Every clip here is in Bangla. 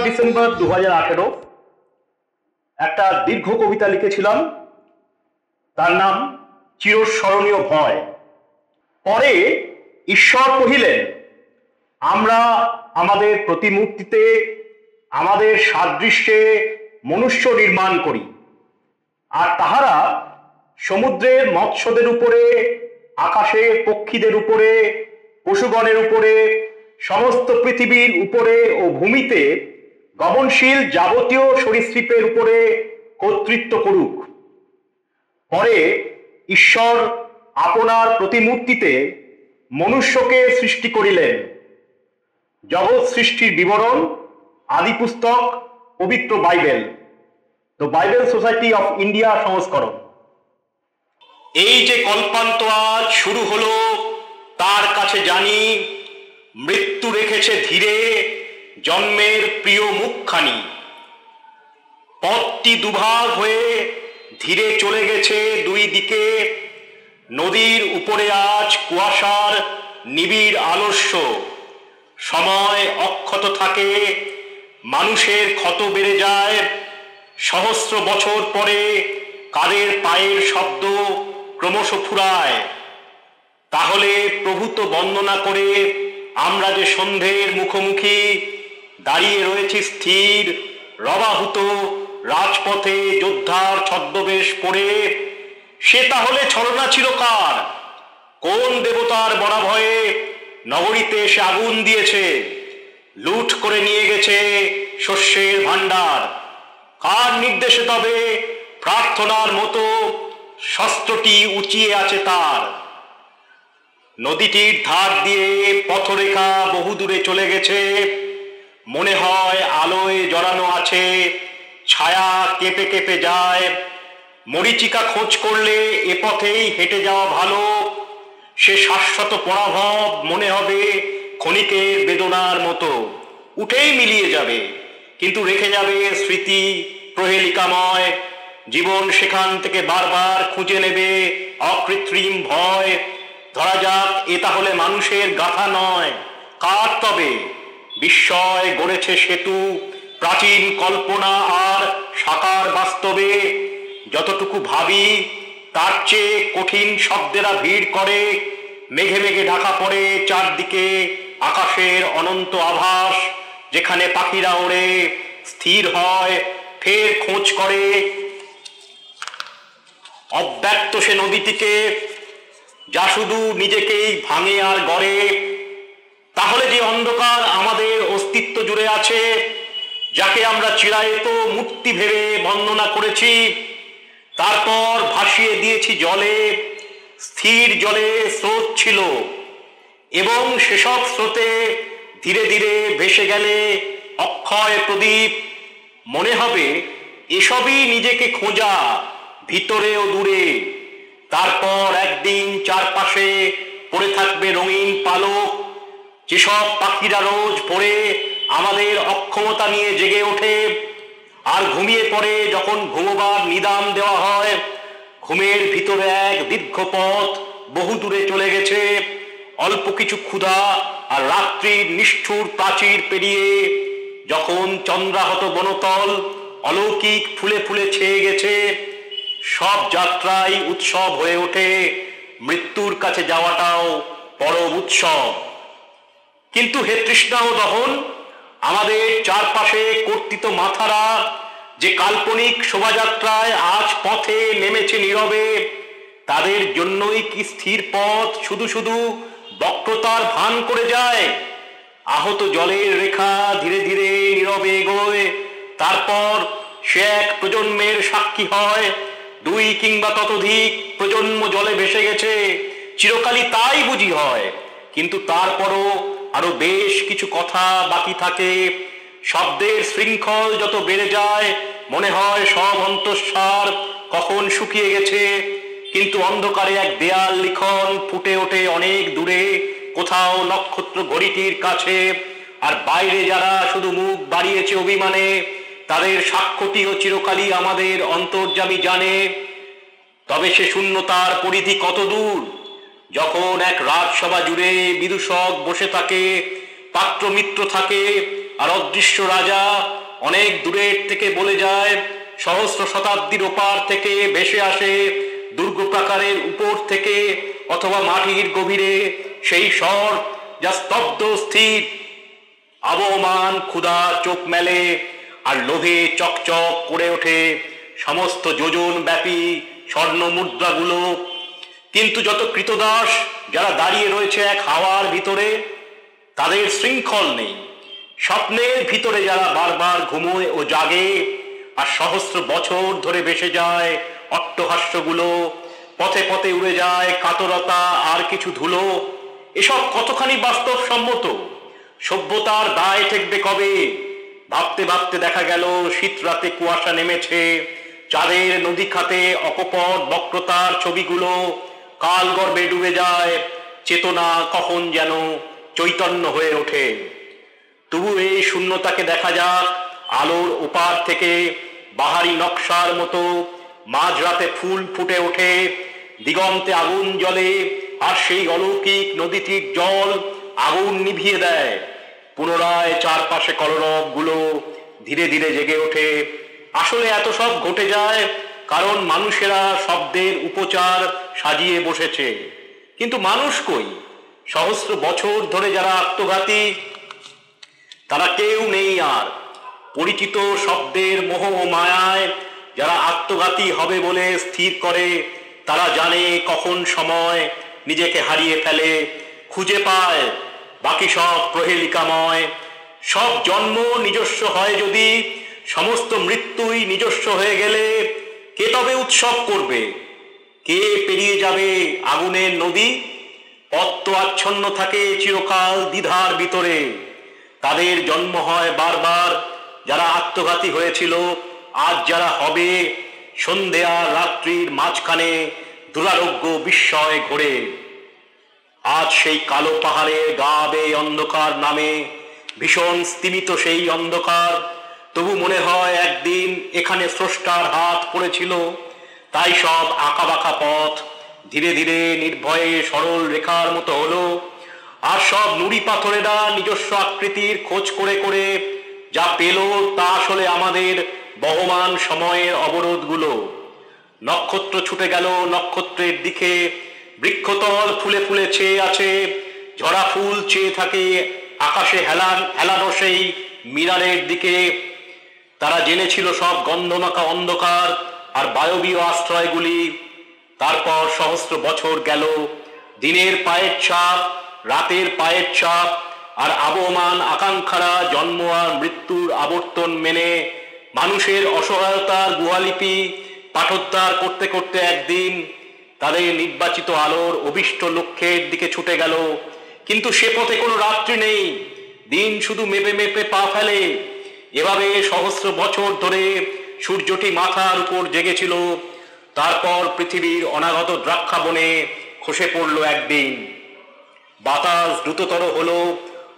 ডিসেম্বর 2018 একটা দীর্ঘ কবিতা লিখেছিলাম, তার নাম চিরস্মরণীয় ভয়। পরে ঈশ্বর কহিলেন, আমরা আমাদের প্রতিমূর্তিতে আমাদের সাদৃশ্যে মনুষ্য নির্মাণ করি, আর তাহারা সমুদ্রের মৎস্যদের উপরে, আকাশের পক্ষীদের উপরে, পশুগণের উপরে, সমস্ত পৃথিবীর উপরে ও ভূমিতে গমনশীল যাবতীয় সরীসৃপের উপরে কর্তৃত্ব করুক। পরে ঈশ্বর আপনার প্রতিমূর্তিতে মনুষ্যকে সৃষ্টি করিলেন। জগৎ সৃষ্টির বিবরণ, আদি পুস্তক, পবিত্র Bible, the Bible society of India সংস্করণ। এই যে কল্পান্ত আজ শুরু হলো, তার কাছে জানি মৃত্যু রেখেছে ধীরে জন্মের প্রিয় মুখখানি। পথটি দুভাগ হয়ে ধীরে চলে গেছে দুই দিকে, নদীর উপরে আজ কুয়াশার নিবিড় আলস্য। সময় অক্ষত থাকে, মানুষের ক্ষত বেড়ে যায়, সহস্র বছর পরে কাদের পায়ের শব্দ ক্রমশ ফুরায়। তাহলে প্রভূত বন্দনা করে আমরা যে সন্ধ্যের মুখোমুখি দাঁড়িয়ে রয়েছি স্থির রবাহুত রাজপথে যোদ্ধার ছদ্মবেশ পরে, সে তাহলে ছলনা ছিল কার? কোন দেবতার বড়া ভয়ে নগরীতে এসে আগুন দিয়েছে, লুট করে নিয়ে গেছে শস্যের ভাণ্ডার? কার নির্দেশে তবে প্রার্থনার মতো শস্ত্রটি উঁচিয়ে আছে তার? নদীটির ধার দিয়ে পথরেখা বহুদূরে চলে গেছে, মনে হয় আলোয় জড়ানো আছে, ছায়া কেঁপে কেঁপে যায়। মরীচিকা খোঁজ করলে এ পথেই হেঁটে যাওয়া ভালো, সে শাশ্বত পরাভব মনে হবে ক্ষণিকের বেদনার মতো, উঠেই মিলিয়ে যাবে, কিন্তু রেখে যাবে স্মৃতি প্রহেলিকাময়। জীবন সেখান থেকে বারবার খুঁজে নেবে অকৃত্রিম ভয়। ধরা যাক এ তাহলে মানুষের গাথা নয়, কার তবে? বিস্ময় গড়েছে সেতু প্রাচীন কল্পনা আর সাকার বাস্তবে। যতটুকু ভাবি তার চেয়ে কঠিন শব্দেরা ভিড় করে, মেঘে মেঘে ঢাকা পড়ে চারদিকে আকাশের অনন্ত আভাস। যেখানে পাখিরা ওড়ে, স্থির হয়, ফের খোঁজ করে অব্যক্ত সে নদীটিকে, যা শুধু নিজেকেই ভাঙে আর গড়ে। তাহলে যে অন্ধকার আমাদের অস্তিত্ব জুড়ে আছে, যাকে আমরা চিরায়ত মূর্তি ভেবে বন্দনা করেছি, তারপর ভাসিয়ে দিয়েছি জলে। স্থির জলে স্রোত ছিল, এবং সেসব স্রোতে ধীরে ধীরে ভেসে গেলে অক্ষয় প্রদীপ। মনে হবে এসবই নিজেকে খোঁজা, ভিতরে ও দূরে। তারপর একদিন চারপাশে পড়ে থাকবে রঙিন পালক। যেসব পাখিরা রোজ ভোরে আমাদের অক্ষমতা নিয়ে জেগে ওঠে আর ঘুমিয়ে পড়ে যখন ঘুমোবার নিদান দেওয়া হয়, ঘুমের ভিতরে এক দীর্ঘ পথ বহু দূরে চলে গেছে। অল্প কিছু ক্ষুধা আর রাত্রির নিষ্ঠুর প্রাচীর পেরিয়ে যখন চন্দ্রাহত বনতল অলৌকিক ফুলে ফুলে ছেয়ে গেছে, সব যাত্রাই উৎসব হয়ে ওঠে। মৃত্যুর কাছে যাওয়াটাও পরম উৎসব। কিন্তু হে তৃষ্ণা ও দহন, আমাদের চারপাশে কর্তৃত মাথারা যে কাল্পনিক শোভাযাত্রায় আজ পথে নেমেছে নীরবে, তাদের জন্যই কি স্থির পথ শুধু শুধু বক্রতার ভান করে যায়? আহত জলের রেখা ধীরে ধীরে নীরবে এগোয়, তারপর সে এক প্রজন্মের সাক্ষী হয়। দুই কিংবা ততোধিক প্রজন্ম জলে ভেসে গেছে, চিরকালই তাই বুঝি হয়। কিন্তু তারপরও আরো বেশ কিছু কথা বাকি থাকে। শব্দের শৃঙ্খল যত বেড়ে যায়, মনে হয় সব অন্তঃসার কখন শুকিয়ে গেছে। কিন্তু অন্ধকারে এক দেয়াল লিখন ফুটে ওঠে অনেক দূরে, কোথাও নক্ষত্র ঘড়িটির কাছে। আর বাইরে যারা শুধু মুখ বাড়িয়েছে অভিমানে, তাদের সাক্ষ্যটিও চিরকালই আমাদের অন্তর্যামী জানে। তবে সে শূন্যতার পরিধি কত দূর? যখন এক রাজসভা জুড়ে বিদূষক বসে থাকে, পাত্র মিত্র থাকে, আর অদৃশ্য রাজা অনেক দূরের থেকে বলে যায়, সহস্র শতাব্দীর ওপার থেকে ভেসে আসে দুর্গ প্রাকারের উপর থেকে অথবা মাটির গভীরে সেই স্বর যা স্তব্ধ স্থির। আবহমান ক্ষুধা চোখ মেলে আর লোভে চকচক করে ওঠে সমস্ত যোজন ব্যাপী স্বর্ণ মুদ্রাগুলো। কিন্তু যত কৃতদাস যারা দাঁড়িয়ে রয়েছে এক হাওয়ার ভিতরে, তাদের শৃঙ্খল নেই। স্বপ্নের ভিতরে যারা বারবার ঘুমোয় ও জাগে, আর সহস্র বছর ধরে ভেসে যায় অট্টহাস্যগুলো, পথে পথে উড়ে যায় কাতরতা আর কিছু ধুলো। এসব কতখানি বাস্তবসম্মত? সভ্যতার দায় ঠেকবে কবে? ভাবতে ভাবতে দেখা গেল শীত রাতে কুয়াশা নেমেছে, চাঁদের নদী খাতে অকপট বক্রতার ছবিগুলো কাল গর্ভে ডুবে যায়। চেতনা কখন যেন চৈতন্য হয়ে ওঠে। তবু এই শূন্যতাকে দেখা যাক আলোর ওপার থেকে। বাহারি নকশার মতো মাঝরাতে ফুল ফুটে ওঠে, দিগন্তে আগুন জ্বলে, আর সেই অলৌকিক নদীটির জল আগুন নিভিয়ে দেয়। পুনরায় চারপাশে কলরবগুলো ধীরে ধীরে জেগে ওঠে। আসলে এত সব ঘটে যায় কারণ মানুষেরা শব্দের উপচার সাজিয়ে বসেছে। কিন্তু মানুষ কই? সহস্র বছর ধরে যারা আত্মঘাতী, তারা কেউ নেই আর। পরিচিত শব্দের মোহ ও মায়ায় যারা আত্মঘাতী হবে বলে স্থির করে, তারা জানে কখন সময় নিজেকে হারিয়ে ফেলে, খুঁজে পায়। বাকি সব প্রহেলিকাময়। সব জন্ম নিজস্ব হয় যদি, সমস্ত মৃত্যুই নিজস্ব হয়ে গেলে, কে তবে উৎসব করবে? কে পেরিয়ে যাবে আগুনের নদী? পথ তো আচ্ছন্ন থাকে চিরকাল দ্বিধার ভিতরে। তাদের জন্ম হয় বারবার যারা আত্মঘাতী হয়েছিল, আজ যারা হবে। সন্ধে আর রাত্রির মাঝখানে দুরারোগ্য বিস্ময় ঘোরে। আজ সেই কালো পাহাড়ে গা বেয়ে অন্ধকার নামে, ভীষণ স্তিমিত সেই অন্ধকার। তবু মনে হয় একদিন এখানে স্রষ্টার হাত পড়েছিল, তাই সব আঁকাবাঁকা পথ ধীরে ধীরে নির্ভয়ে সরল রেখার মতো হলো। আর সব নুড়ি পাথরেরা নিজস্ব আকৃতির খোঁজ করে করে যা পেল, তা আসলে আমাদের বহমান সময়ের অবরোধগুলো। নক্ষত্র ছুটে গেল নক্ষত্রের দিকে, বৃক্ষতল ফুলে ফুলে চেয়ে আছে, ঝরা ফুল চেয়ে থাকে আকাশে হেলানো সেই মিনারের দিকে। তারা জেনেছিল সব গন্ধমাখা অন্ধকার আর বায়বীয় আশ্রয়গুলি। তারপর সহস্র বছর গেল, দিনের পায়ের ছাপ, রাতের পায়ের ছাপ, আর আবহমান আকাঙ্ক্ষারা জন্ম আর মৃত্যুর আবর্তন মেনে মানুষের অসহায়তার গুহালিপি পাঠোদ্ধার করতে করতে একদিন তাদের নির্বাচিত আলোর অভিষ্ট লক্ষ্যের দিকে ছুটে গেল। কিন্তু সে পথে কোনো রাত্রি নেই, দিন শুধু মেপে মেপে পা ফেলে। এভাবে সহস্র বছর ধরে সূর্যটি মাথার উপর জেগেছিল। তারপর পৃথিবীর অনাগত দ্রাক্ষা বনে খসে পড়ল একদিন। বাতাস দ্রুততর হলো,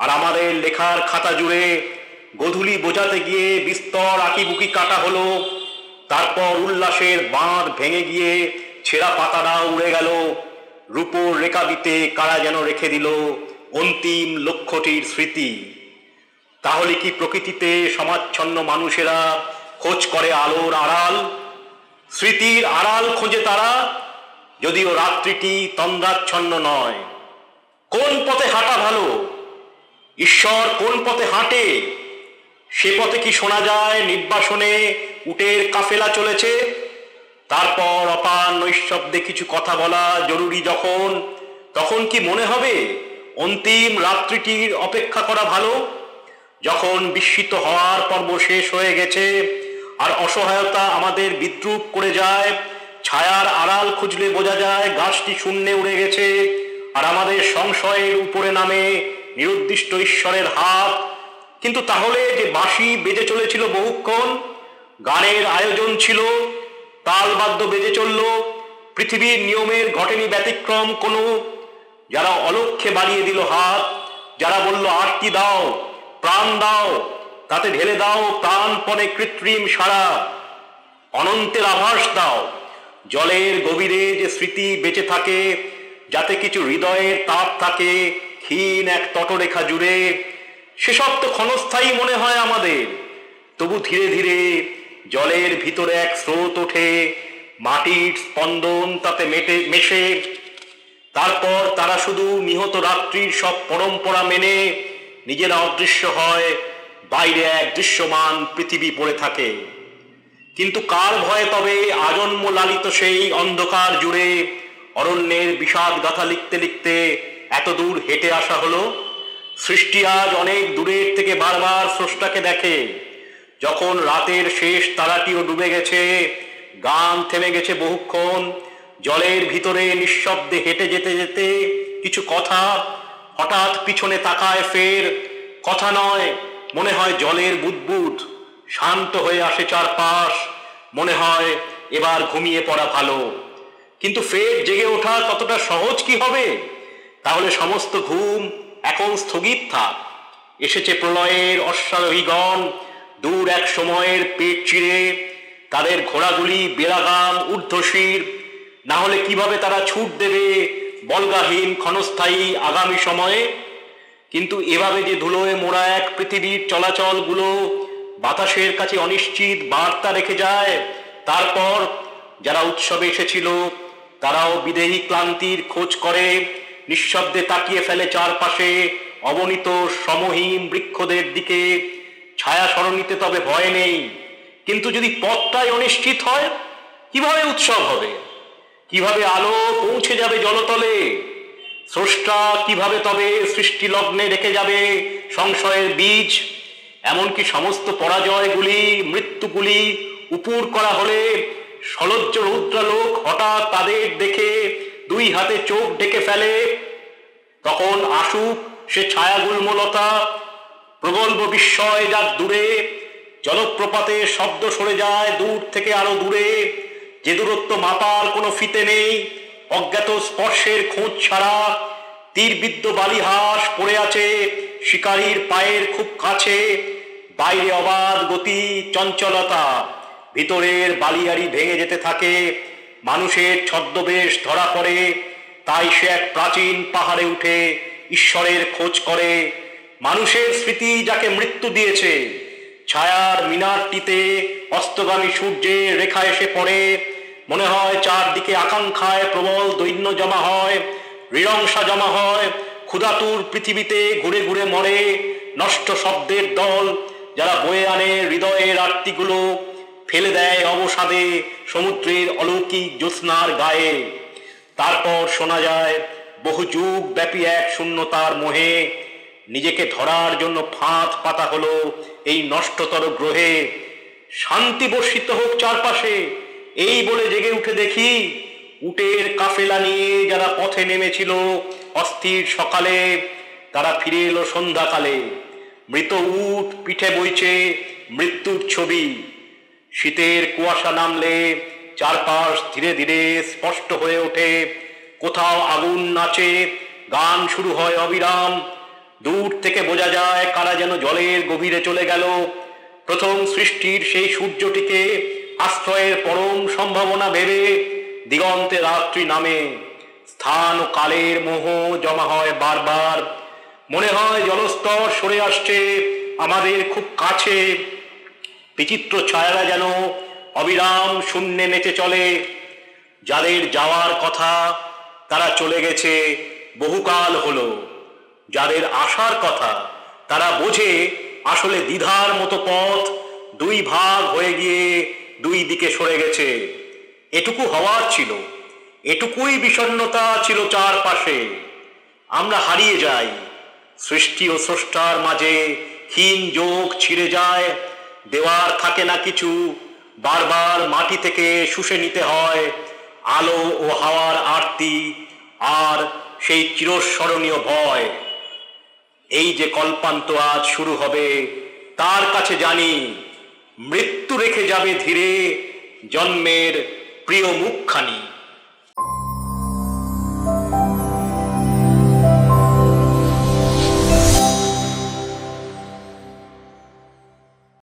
আর আমাদের লেখার খাতা জুড়ে গোধূলি বোঝাতে গিয়ে বিস্তর আঁকিবুকি কাটা হলো। তারপর উল্লাসের বাঁধ ভেঙে গিয়ে ছেঁড়া পাতাটা উড়ে গেল। রূপোর রেখাবিতে কারা যেন রেখে দিল অন্তিম লক্ষ্যটির স্মৃতি। তাহলে কি প্রকৃতিতে সমাচ্ছন্ন মানুষেরা খোঁজ করে আলোর আড়াল? স্মৃতির আড়াল খোঁজে তারা, যদিও রাত্রিটি তন্দ্রাচ্ছন্ন নয়। কোন পথে হাঁটা ভালো? ঈশ্বর কোন পথে হাঁটে? সে পথে কি শোনা যায় নির্বাসনে উটের কাফেলা চলেছে? তারপর অপার নৈশব্দে কিছু কথা বলা জরুরি যখন, তখন কি মনে হবে অন্তিম রাত্রিটির অপেক্ষা করা ভালো? যখন বিস্মিত হওয়ার পর্ব শেষ হয়ে গেছে আর অসহায়তা আমাদের বিদ্রূপ করে যায়, ছায়ার আড়াল খুঁজলে বোঝা যায় গাছটি শূন্যে উড়ে গেছে, আর আমাদের সংশয়ের উপরে নামে নিরুদ্দিষ্ট ঈশ্বরের হাত। কিন্তু তাহলে যে বাঁশি বেজে চলেছিল বহুক্ষণ, গানের আয়োজন ছিল, তালবাদ্য বেজে চলল, পৃথিবীর নিয়মের ঘটেনি ব্যতিক্রম কোনো। যারা অলক্ষ্যে বাড়িয়ে দিল হাত, যারা বলল আরতি দাও, প্রাণ দাও, তাতে ঢেলে দাও প্রাণপণে কৃত্রিম সারা, অনন্তের আভাস দাও। জলের গভীরে যে স্মৃতি বেঁচে থাকে, যাতে কিছু হৃদয়ের তাপ থাকে ক্ষীণ এক তটরেখা জুড়ে, সেসব তো ক্ষণস্থায়ী মনে হয় আমাদের। তবু ধীরে ধীরে জলের ভিতরে এক স্রোত ওঠে, মাটির স্পন্দন তাতে মেশে। তারপর তারা শুধু নিহত রাত্রির সব পরম্পরা মেনে নিজেরা অদৃশ্য হয়, বাইরে এক দৃশ্যমান পৃথিবী পড়ে থাকে। কিন্তু কার ভয়ে তবে আজন্ম লালিত সেই অন্ধকার জুড়ে অরণ্যের বিষাদ গাথা লিখতে লিখতে এত দূর হেঁটে আসা হলো? সৃষ্টি আজ অনেক দূরের থেকে বারবার স্রষ্টাকে দেখে। যখন রাতের শেষ তারাটিও ডুবে গেছে, গান থেমে গেছে বহুক্ষণ, জলের ভিতরে নিঃশব্দে হেঁটে যেতে যেতে কিছু কথা হঠাৎ পিছনে তাকায়, ফের কথা নয়, মনে হয় জলের বুদবুদ। শান্ত হয়ে আসে চারপাশ, মনে হয় এবার ঘুমিয়ে পড়া ভালো। কিন্তু ফের জেগে ওঠা ততটা সহজ কি হবে? তাহলে সমস্ত ঘুম এখন স্থগিত থাক। এসেছে প্রলয়ের অশ্বারোহীগণ, দূর এক সময়ের পেট চিরে, তাদের ঘোড়াগুলি বেলাগাম ঊর্ধ্বশীর। না হলে কিভাবে তারা ছুট দেবে বলগাহীন ক্ষণস্থায়ী আগামী সময়ে? কিন্তু এভাবে যে ধুলোয় মোড়া এক পৃথিবীর চলাচলগুলো বাতাসের কাছে অনিশ্চিত বার্তা রেখে যায়, তারপর যারা উৎসবে এসেছিল তারাও বিদেহী ক্লান্তির খোঁজ করে, নিঃশব্দে তাকিয়ে ফেলে চারপাশে অবনীত শ্রমহীন বৃক্ষদের দিকে। ছায়া সরণিতে তবে ভয় নেই, কিন্তু যদি পথটাই অনিশ্চিত হয়, কিভাবে উৎসব হবে? কিভাবে আলো পৌঁছে যাবে জলতলে? স্রষ্টা কিভাবে তবে সৃষ্টি লগ্নে রেখে যাবে সংশয়ের বীজ? এমনকি সমস্ত পরাজয়গুলি, মৃত্যুগুলি উপুর করা হলে সলজ্জ রুদ্রালোক হঠাৎ তাদের দেখে দুই হাতে চোখ ঢেকে ফেলে। তখন আসুক সে ছায়াগুল্মলতা, প্রগল্ভ বিস্ময় যার দূরে। জলপ্রপাতের শব্দ সরে যায় দূর থেকে আরো দূরে, যে দূরত্ব মাপার কোনো ফিতে নেই। অজ্ঞাত স্পর্শের খোঁজ ছাড়া তীরবিদ্ধ বালিহাস পড়ে আছে শিকারীর পায়ের খুব কাছে। বাইরে অবাধ গতি, চঞ্চলতা, ভিতরের বালিয়াড়ি ভেঙে যেতে থাকে। মানুষের ছদ্মবেশ ধরা পড়ে, তাই সে এক প্রাচীন পাহাড়ে উঠে ঈশ্বরের খোঁজ করে। মানুষের স্মৃতি যাকে মৃত্যু দিয়েছে, ছায়ার মিনারটিতে অস্তগামী সূর্যের রেখা এসে পড়ে। মনে হয় চারদিকে আকাঙ্ক্ষায় প্রবল দৈন্য জমা হয়, হৃদংসা জমা হয়। ক্ষুধাতুর পৃথিবীতে ঘুরে ঘুরে মরে নষ্ট শব্দের দল, যারা বয়ে আনে হৃদয়ের আরতিগুলো, ফেলে দেয় অবসাদে সমুদ্রের অলৌকিক জ্যোৎস্নার গায়ে। তারপর শোনা যায় বহু যুগ ব্যাপী এক শূন্যতার মোহে নিজেকে ধরার জন্য ফাঁদ পাতা হলো এই নষ্টতর গ্রহে। শান্তি বর্ষিত হোক চারপাশে, এই বলে জেগে উঠে দেখি উটের কাফেলা নিয়ে যারা পথে নেমেছিল অস্থির সকালে, তারা ফিরে এলো সন্ধ্যাকালে। মৃত উট পিঠে বইছে মৃত্যুর ছবি। শীতের কুয়াশা নামলে চারপাশ ধীরে ধীরে স্পষ্ট হয়ে ওঠে। কোথাও আগুন নাচে, গান শুরু হয় অবিরাম। দূর থেকে বোঝা যায় কারা যেন জলের গভীরে চলে গেল। প্রথম সৃষ্টির সেই সূর্যটিকে আশ্রয়ের পরম সম্ভাবনা ভেবে দিগন্তে রাত্রি নামে। স্থান ও কালের মোহ জমা হয় বারবার। মনে হয় জলস্তর সরে আসছে আমাদের খুব কাছে। বিচিত্র ছায়ারা যেন অবিরাম শূন্যে নেচে চলে। যাদের যাওয়ার কথা তারা চলে গেছে বহুকাল হলো, যাদের আসার কথা তারা বোঝে আসলে দ্বিধার মতো পথ দুই ভাগ হয়ে গিয়ে দুই দিকে সরে গেছে। এটুকু হওয়ার ছিল, এটুকুই বিষণ্ণতা ছিল চারপাশে। আমরা হারিয়ে যাই, সৃষ্টি ও স্রষ্টার মাঝে ক্ষীণ যোগ ছিঁড়ে যায়। দেওয়ার থাকে না কিছু, বারবার মাটি থেকে শুষে নিতে হয় আলো ও হাওয়ার আরতি আর সেই চিরস্মরণীয় ভয়। এই যে কল্পান্ত আজ শুরু হবে, তার কাছে জানি মৃত্যু রেখে যাবে ধীরে জন্মের প্রিয় মুখখানি।